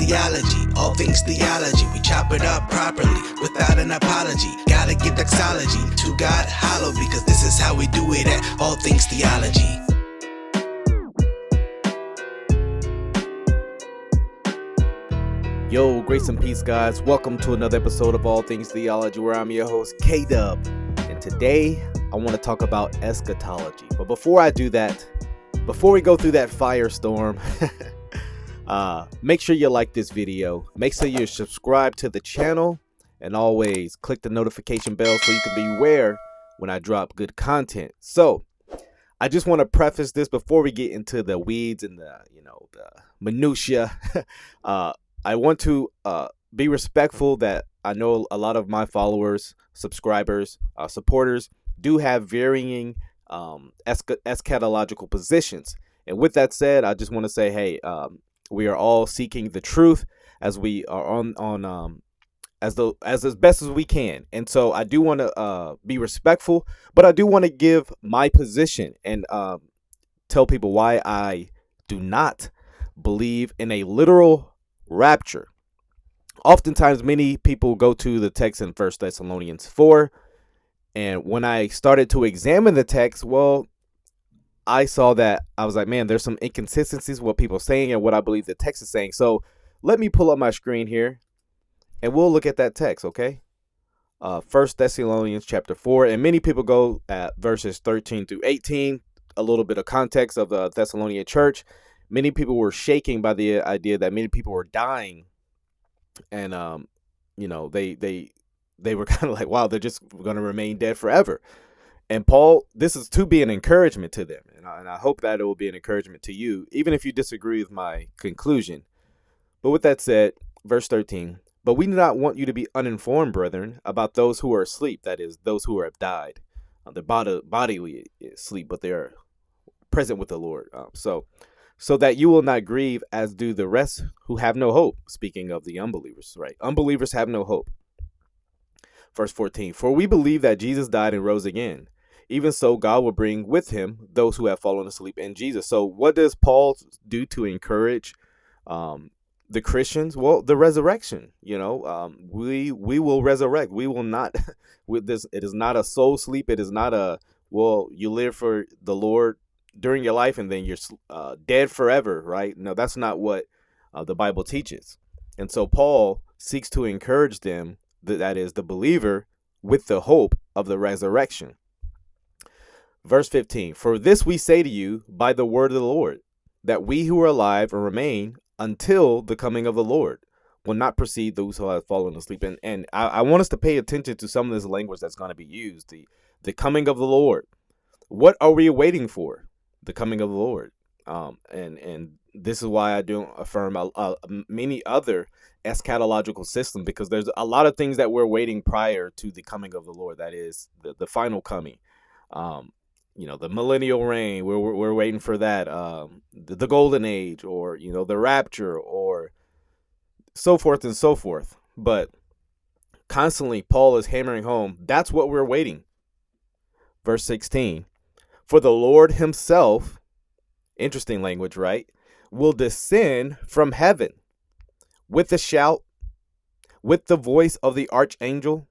theology, all things theology. We chop it up properly, without an apology. Gotta give doxology to God hollow, because this is how we do it at All Things Theology. Yo, grace and peace, guys. Welcome to another episode of All Things Theology, where I'm your host, Kdub. And today, I want to talk about eschatology. But before I do that, before we go through that firestorm, make sure you like this video. Make sure you subscribe to the channel. And always click the notification bell so you can be aware when I drop good content. So, I just want to preface this before we get into the weeds and the minutia. I want to be respectful that I know a lot of my followers, subscribers, supporters do have varying eschatological positions. And with that said, I just want to say, hey, we are all seeking the truth as we are on as best as we can. And so I do want to be respectful, but I do want to give my position and tell people why I do not believe in a literal rapture. Oftentimes, many people go to the text in 1 Thessalonians 4, and when I started to examine the text, well, I saw that I was like, man, there's some inconsistencies what people are saying and what I believe the text is saying. So let me pull up my screen here, and we'll look at that text, okay? 1 Thessalonians chapter 4, and many people go at verses 13 through 18, a little bit of context of the Thessalonian church. Many people were shaking by the idea that many people were dying, and they were kind of like, wow, they're just going to remain dead forever. And Paul, this is to be an encouragement to them, and I hope that it will be an encouragement to you, even if you disagree with my conclusion. But with that said, verse 13, but we do not want you to be uninformed, brethren, about those who are asleep, that is, those who have died. Their bodily sleep, but they are present with the Lord. So that you will not grieve as do the rest who have no hope. Speaking of the unbelievers, right? Unbelievers have no hope. Verse 14, for we believe that Jesus died and rose again. Even so, God will bring with him those who have fallen asleep in Jesus. So what does Paul do to encourage the Christians? Well, the resurrection. We will resurrect. We will not. With this, it is not a soul sleep. It is not you live for the Lord during your life and then you're dead forever, right? No, that's not what the Bible teaches. And so Paul seeks to encourage them, that is the believer, with the hope of the resurrection. Verse 15, for this we say to you by the word of the Lord, that we who are alive and remain until the coming of the Lord will not precede those who have fallen asleep. And I want us to pay attention to some of this language that's going to be used. The coming of the Lord. What are we waiting for? The coming of the Lord. And this is why I don't affirm many other eschatological systems, because there's a lot of things that we're waiting prior to the coming of the Lord. That is the final coming. The millennial reign, we're waiting for that. The golden age, or, the rapture, or so forth and so forth. But constantly Paul is hammering home, that's what we're waiting. Verse 16, for the Lord himself, interesting language, right, will descend from heaven with a shout, with the voice of the archangel,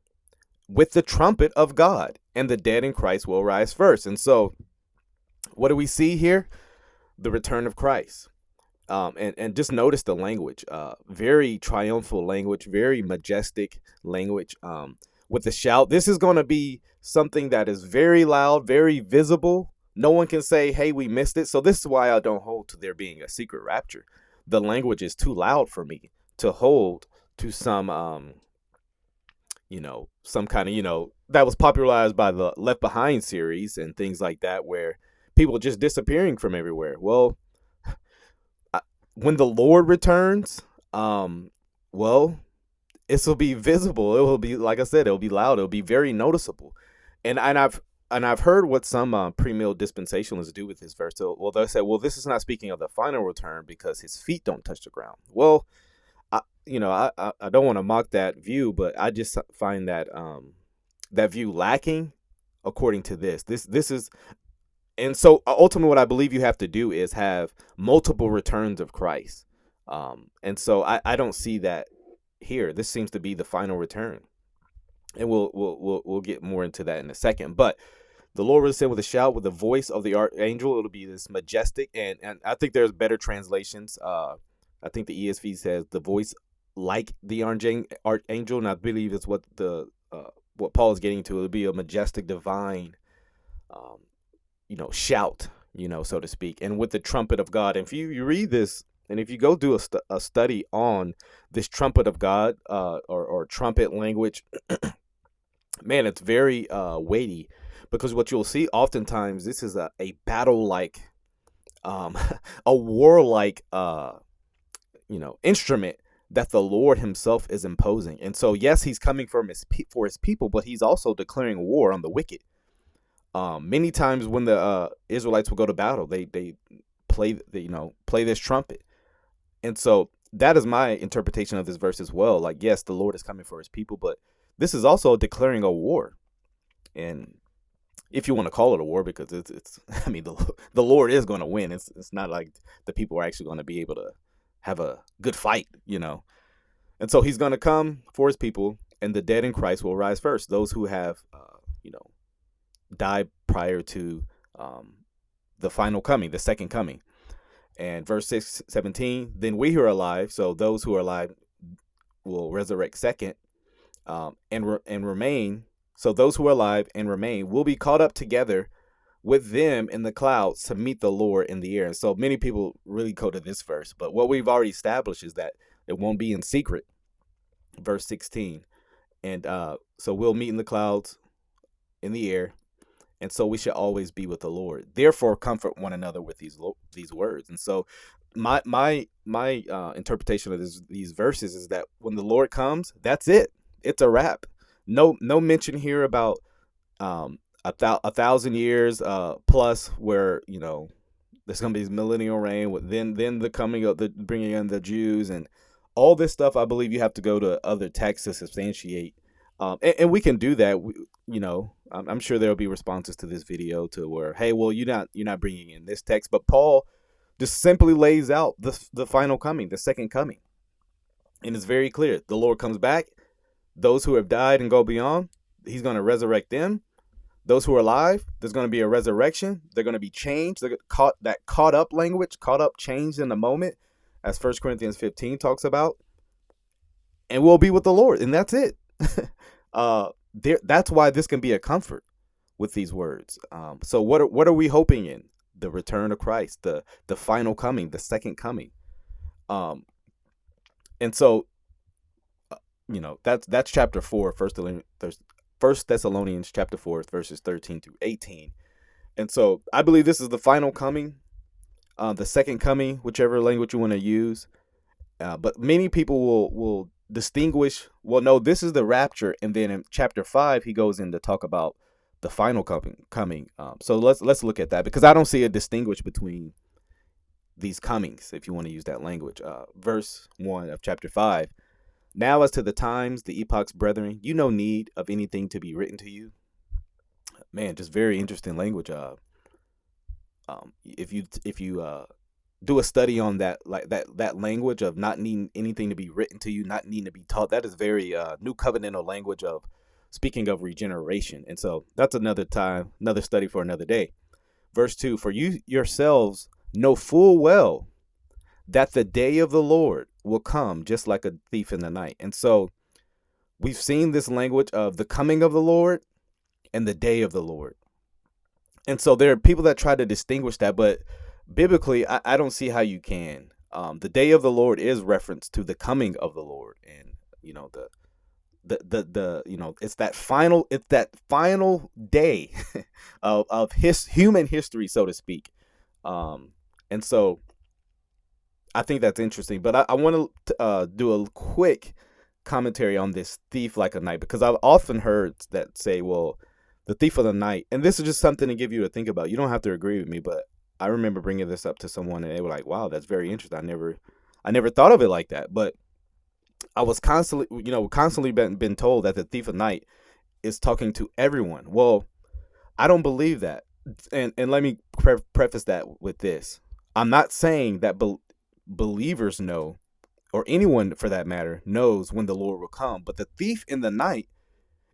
with the trumpet of God, and the dead in Christ will rise first. And so what do we see here? The return of Christ. And just notice the language, very triumphal language, very majestic language, with the shout. This is going to be something that is very loud, very visible. No one can say, hey, we missed it. So this is why I don't hold to there being a secret rapture. The language is too loud for me to hold to some kind of, that was popularized by the Left Behind series and things like that, where people are just disappearing from everywhere. Well, when the Lord returns, this will be visible. It will be, like I said, it'll be loud. It'll be very noticeable. And I've heard what some premill dispensationalists do with this verse. So, they'll say, this is not speaking of the final return because his feet don't touch the ground. Well, I don't want to mock that view, but I just find that that view lacking according to this. This is, and so ultimately what I believe you have to do is have multiple returns of Christ. And so I don't see that here. This seems to be the final return, and we'll get more into that in a second. But the Lord will ascend with a shout, with the voice of the archangel. It'll be this majestic, and I think there's better translations. I think the ESV says the voice like the archangel, and I believe it's what what Paul is getting to. It'll be a majestic, divine, shout, so to speak, and with the trumpet of God. And if you read this, and if you go do a study on this trumpet of God, or trumpet language, man, it's very weighty, because what you'll see oftentimes, this is a battle-like, a warlike, instrument that the Lord himself is imposing. And so, yes, he's coming for his people, but he's also declaring war on the wicked. Many times when the Israelites will go to battle, they play this trumpet. And so that is my interpretation of this verse as well. Like, yes, the Lord is coming for his people, but this is also declaring a war. And if you want to call it a war, because it's I mean, the Lord is going to win. It's not like the people are actually going to be able to have a good fight, And so he's going to come for his people, and the dead in Christ will rise first. Those who have, died prior to the final coming, the second coming. And verse 17, then we who are alive, so those who are alive will resurrect second, and remain. So those who are alive and remain will be caught up together with them in the clouds to meet the Lord in the air. And so many people really go to this verse, but what we've already established is that it won't be in secret. Verse 16, and so we'll meet in the clouds in the air, and so we should always be with the Lord. Therefore, comfort one another with these words. And so my interpretation of these verses is that when the Lord comes, that's it. It's a wrap. No mention here about 1,000 years plus, where there's gonna be this millennial reign, with then the coming of the bringing in the Jews and all this stuff. I believe you have to go to other texts to substantiate, and we can do that. I'm sure there'll be responses to this video to where, hey, well, you're not bringing in this text, but Paul just simply lays out the final coming, the second coming, and it's very clear. The Lord comes back. Those who have died and go beyond, he's going to resurrect them. Those who are alive, there's going to be a resurrection. They're going to be changed. They're caught up language, changed in the moment, as 1 Corinthians 15 talks about. And we'll be with the Lord, and that's it. That's why this can be a comfort with these words. So what are we hoping in? The return of Christ, the final coming, the second coming. And so, that's chapter 4, First Thessalonians chapter 4, verses 13 through 18. And so I believe this is the final coming, the second coming, whichever language you want to use. But many people will distinguish, well, no, this is the rapture. And then in chapter 5, he goes in to talk about the final coming. So let's look at that, because I don't see a distinguish between these comings, if you want to use that language. Verse 1 of chapter 5. Now as to the times, the epochs, brethren, you no need of anything to be written to you. Man, just very interesting language. If you do a study on that, like that language of not needing anything to be written to you, not needing to be taught, that is very new covenantal language of speaking of regeneration. And so that's another study for another day. Verse 2, for you yourselves know full well that the day of the Lord will come just like a thief in the night. And so we've seen this language of the coming of the Lord and the day of the Lord. And so there are people that try to distinguish that, but biblically, I don't see how you can. The day of the Lord is reference to the coming of the Lord, and it's that final day of human history, so to speak. And so I think that's interesting, but I want to do a quick commentary on this thief like a night, because I've often heard that say, well, the thief of the night, and this is just something to give you to think about. You don't have to agree with me, but I remember bringing this up to someone and they were like, wow, that's very interesting. I never thought of it like that. But I was constantly been told that the thief of night is talking to everyone. Well, I don't believe that. And let me preface that with this. I'm not saying that believers know or anyone for that matter, knows when the Lord will come. But the thief in the night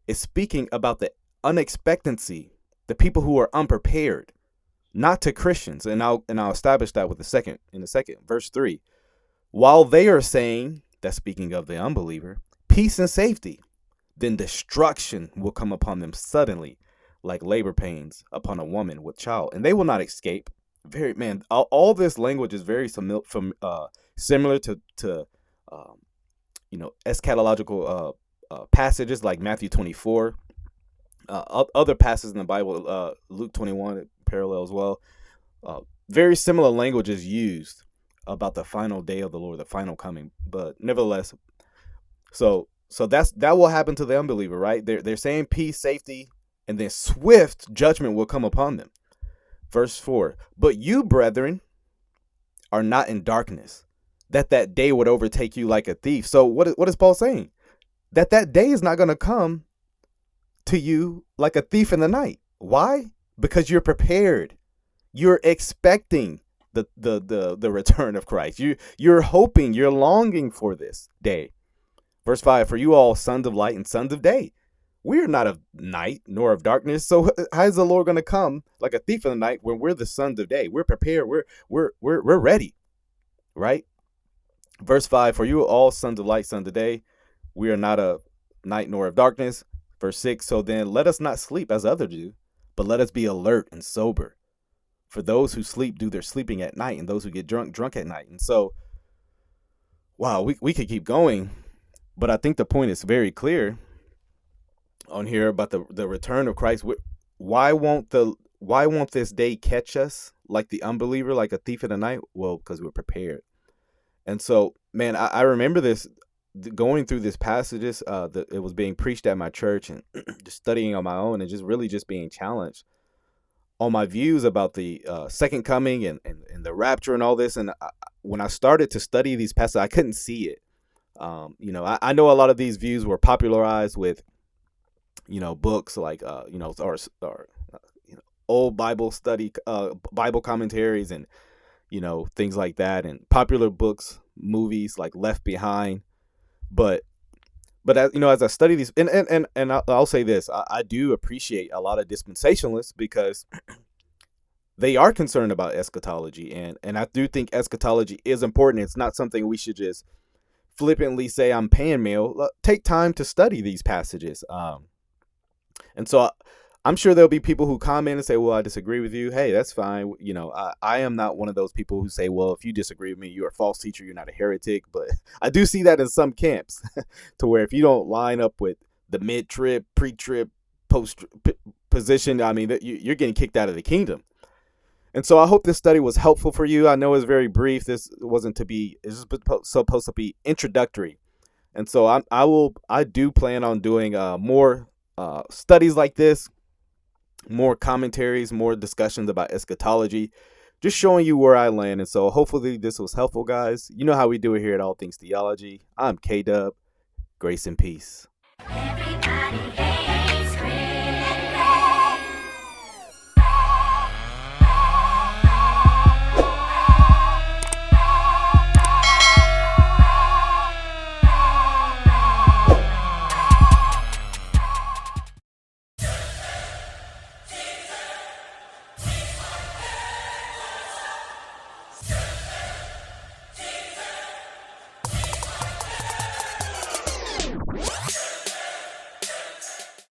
is speaking about the unexpectancy, the people who are unprepared, not to Christians. And I'll establish that with in a second. Verse 3. While they are saying, that's speaking of the unbeliever, peace and safety, then destruction will come upon them suddenly, like labor pains upon a woman with child, and they will not escape. All this language is very similar to eschatological passages like Matthew 24, other passages in the Bible, Luke 21, parallel as well. Very similar language is used about the final day of the Lord, the final coming. But nevertheless, so that will happen to the unbeliever, right? They're saying peace, safety, and then swift judgment will come upon them. Verse 4, but you, brethren, are not in darkness, that day would overtake you like a thief. So what is Paul saying? That day is not going to come to you like a thief in the night. Why? Because you're prepared. You're expecting the return of Christ. You're hoping, you're longing for this day. Verse 5, for you all sons of light and sons of day. We are not of night nor of darkness. So how is the Lord going to come like a thief in the night when we're the sons of day? We're prepared. We're ready, right? Verse 5, for you are all sons of light, sons of day. We are not of night nor of darkness. Verse 6, so then let us not sleep as others do, but let us be alert and sober. For those who sleep do their sleeping at night, and those who get drunk at night. And so, wow, we could keep going, but I think the point is very clear on here about the return of Christ. Why won't this day catch us like the unbeliever, like a thief in the night? Well, because we're prepared. And so, man, I remember this going through these passages. It was being preached at my church, and just studying on my own, and just being challenged on my views about the second coming and the rapture and all this. And when I started to study these passages, I couldn't see it. I know a lot of these views were popularized with books like old Bible study, Bible commentaries, and things like that, and popular books, movies like Left Behind. But as I study these, and I'll say this, I do appreciate a lot of dispensationalists because they are concerned about eschatology, and I do think eschatology is important. It's not something we should just flippantly say I'm paying mail. Take time to study these passages. And so I'm sure there'll be people who comment and say, well, I disagree with you. Hey, that's fine. I am not one of those people who say, well, if you disagree with me, you're a false teacher, you're not a heretic. But I do see that in some camps to where if you don't line up with the mid-trib, pre-trib, post-trib position, I mean, you're getting kicked out of the kingdom. And so I hope this study was helpful for you. I know it's very brief. It's supposed to be introductory. And so I do plan on doing more studies like this, more commentaries, more discussions about eschatology, just showing you where I land. And so hopefully this was helpful, guys. You know how we do it here at All Things Theology. I'm Kdub. Grace and peace.